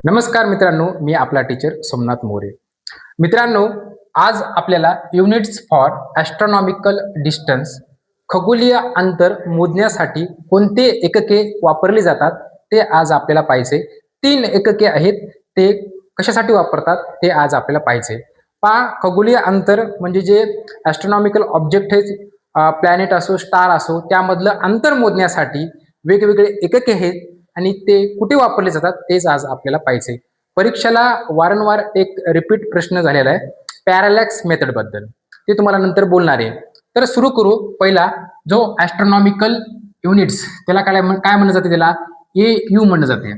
नमस्कार मित्रांनो, मी आपला टीचर सोमनाथ मोरे. मित्रांनो, आज आपल्याला युनिट्स फॉर ॲस्ट्रॉनॉमिकल डिस्टन्स खगोलीय अंतर मोजण्यासाठी कोणते एकके वापरले जातात ते आज आपल्याला पाहायचे. 3 एकके आहेत, ते कशासाठी वापरतात ते आज आपल्याला पाहायचे. पहा, खगोलीय अंतर म्हणजे जे ॲस्ट्रॉनॉमिकल ऑब्जेक्ट आहेत, प्लॅनेट असो स्टार असो, त्यामधलं अंतर मोजण्यासाठी वेगवेगळे एकके आहेत आणि ते कुठे वापरले जातात तेच आज आपल्याला पाहायचे. परीक्षेला वारंवार एक रिपीट प्रश्न झालेला आहे पॅरालॅक्स मेथड बद्दल, ते तुम्हाला नंतर बोलणार आहे. तर सुरू करू. पहिला जो ॲस्ट्रॉनॉमिकल युनिट्स, त्याला काय म्हणलं जाते, त्याला AU म्हणलं जाते.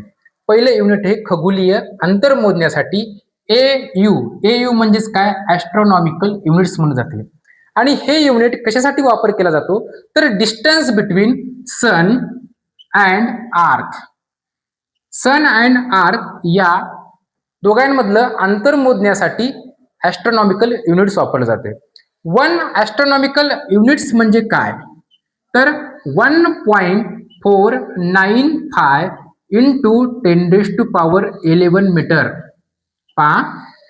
पहिले युनिट हे खगोलीय अंतर मोजण्यासाठी AU म्हणजेच काय, ॲस्ट्रॉनॉमिकल युनिट्स म्हणलं जाते. आणि हे युनिट कशासाठी वापर केला जातो, तर डिस्टन्स बिटवीन सन अँड अर्थ. सन अँड अर्थ या दोघांमधलं अंतर मोजण्यासाठी ॲस्ट्रॉनॉमिकल युनिट्स वापरले जाते. 1 ॲस्ट्रॉनॉमिकल युनिट्स म्हणजे काय, तर 1.495 इंटू 10⁻11 मीटर. पहा,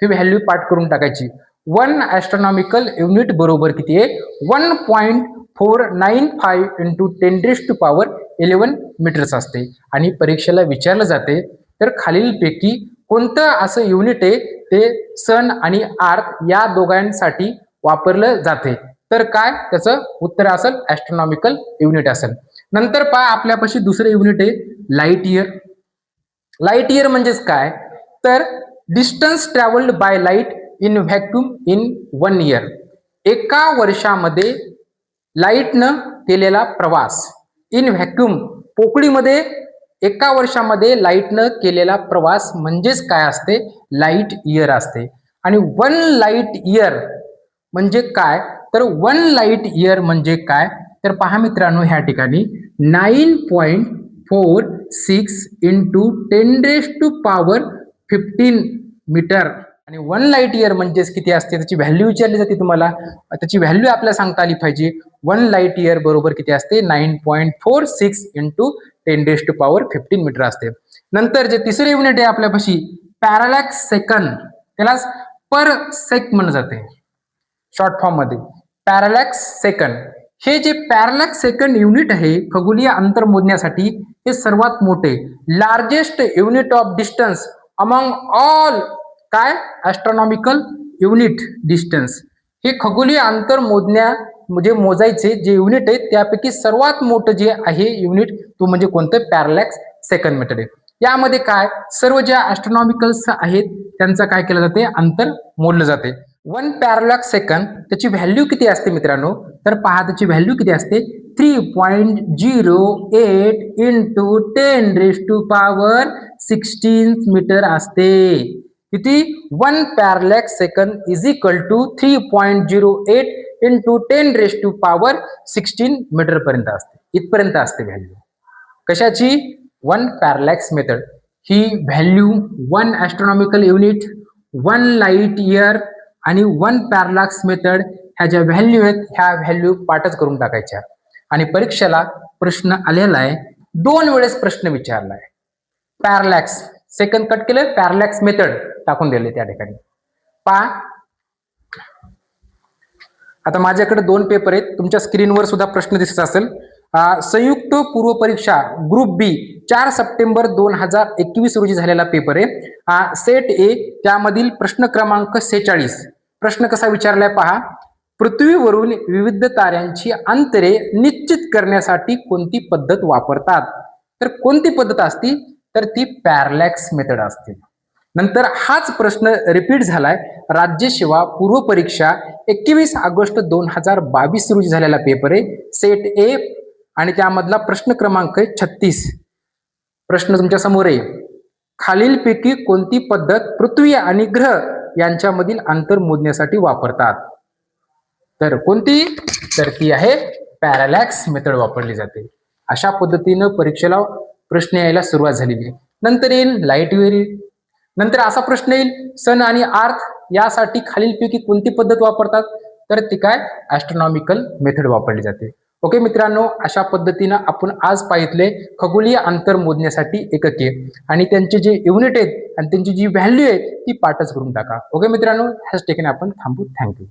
ही व्हॅल्यू पाठ करून टाकायची. 1 ॲस्ट्रॉनॉमिकल युनिट बरोबर किती आहे, 1.495 इंटू 10⁻11 मीटर्स असते. आणि परीक्षेला विचारलं जाते तर खालीलपैकी कोणतं असं युनिट आहे ते सन आणि अर्थ या दोघांसाठी वापरलं जाते, तर काय त्याचं उत्तर असेल ॲस्ट्रॉनॉमिकल युनिट असेल. नंतर पहा, आपल्यापाशी दुसरं युनिट आहे लाईट इयर. लाईट इयर म्हणजेच काय, तर distance travelled by light in vacuum in 1 year. एका वर्षामध्ये लाईटनं केलेला प्रवास इन व्हॅक्यूम, पोकळीमध्ये एका वर्षामध्ये लाईटनं केलेला प्रवास म्हणजेच काय असते, लाईट इयर असते. आणि 1 लाईट इयर म्हणजे काय, तर 1 लाईट इयर म्हणजे काय, तर पहा मित्रांनो, ह्या ठिकाणी 9.46 इंटू 10⁻15 मीटर. आणि 1 लाईट इयर म्हणजेच किती असते, त्याची व्हॅल्यू विचारली जाते तुम्हाला, त्याची व्हॅल्यू आपल्याला सांगता आली पाहिजे. 1 लाईट इयर बरोबर किती असते, 9.46 इंटू 10⁻15 मीटर असते. नंतर जे तिसरे युनिट आहे आपल्यापाशी पॅरालॅक्स सेकंद, त्याला पर सेक म्हणलं जाते शॉर्ट फॉर्म मध्ये, पॅरालॅक्स सेकंद. हे जे पॅरालॅक्स सेकंड युनिट आहे खगोलीय अंतर मोजण्यासाठी, हे सर्वात मोठे largest unit of distance among all काय ॲस्ट्रॉनॉमिकल युनिट डिस्टन्स. हे खगोलीय अंतर म्हणजे मोजायचे जे युनिट आहे त्यापैकी सर्वात मोठं जे आहे युनिट तो म्हणजे कोणतं, पॅरालॅक्स सेकंड मेथड आहे. यामध्ये काय, सर्व ज्या ॲस्ट्रॉनॉमिकल्स आहेत त्यांचं काय केलं जाते, अंतर मोजलं जाते. 1 पॅरालॅक्स सेकंड त्याची व्हॅल्यू किती असते मित्रांनो, तर पहा त्याची व्हॅल्यू किती असते, 3.08 इंटू 10⁻16 मीटर असते. किती, 1 parallax second is equal to 3.08 into 10⁻16 metre पर्यंत असते, इथपर्यंत असते व्हॅल्यू. कशाची, 1 पॅरालॅक्स मेथड. ही value 1 astronomical unit, 1 light year आणि 1 पॅरालॅक्स मेथड ह्या ज्या व्हॅल्यू आहेत ह्या व्हॅल्यू पाठच करून टाकायच्या. आणि परीक्षेला प्रश्न आलेला आहे, 2 वेळेस प्रश्न विचारला आहे. पॅरालॅक्स सेकंड कट केलं, पॅरालॅक्स मेथड टाकून दिले त्या ठिकाणी. पहा, आता माझ्याकडे 2 पेपर आहेत, तुमच्या स्क्रीनवर सुद्धा प्रश्न दिसत असेल. संयुक्त पूर्व परीक्षा ग्रुप बी 4 सप्टेंबर 2021 रोजी झालेला पेपर आहे. सेट ए, त्यामधील प्रश्न क्रमांक 46. प्रश्न कसा विचारलाय पहा, पृथ्वीवरून विविध ताऱ्यांची अंतरे निश्चित करण्यासाठी कोणती पद्धत वापरतात, तर कोणती पद्धत असती, तर ती पॅरालॅक्स मेथड असते. नंतर हाच प्रश्न रिपीट झालाय राज्य सेवा पूर्व परीक्षा 21 ऑगस्ट 2022 रोजी झालेला पेपर आहे, सेट ए, आणि त्यामधला प्रश्न क्रमांक 36. प्रश्न तुमच्या समोर आहे, खालीलपैकी कोणती पद्धत पृथ्वी आणि ग्रह यांच्यामधील अंतर मोजण्यासाठी वापरतात, तर कोणती, तर ती आहे पॅरालॅक्स मेथड वापरली जाते. अशा पद्धतीनं परीक्षेला प्रश्न यायला सुरुवात झालेली आहे. नंतर येईल लाईट इयर. नंतर असा प्रश्न येईल, सन आणि अर्थ यासाठी खालीलपैकी कोणती पद्धत वापरतात, तर ती काय, ॲस्ट्रॉनॉमिकल मेथड वापरली जाते. ओके मित्रांनो, अशा पद्धतीनं आपण आज पाहितले खगोलीय अंतर मोजण्यासाठी एकके आणि त्यांचे जे युनिट आहेत आणि त्यांची जी व्हॅल्यू आहे ती पाठच करून टाका. ओके मित्रांनो, ह्याच ठिकाणी आपण थांबू. थँक्यू.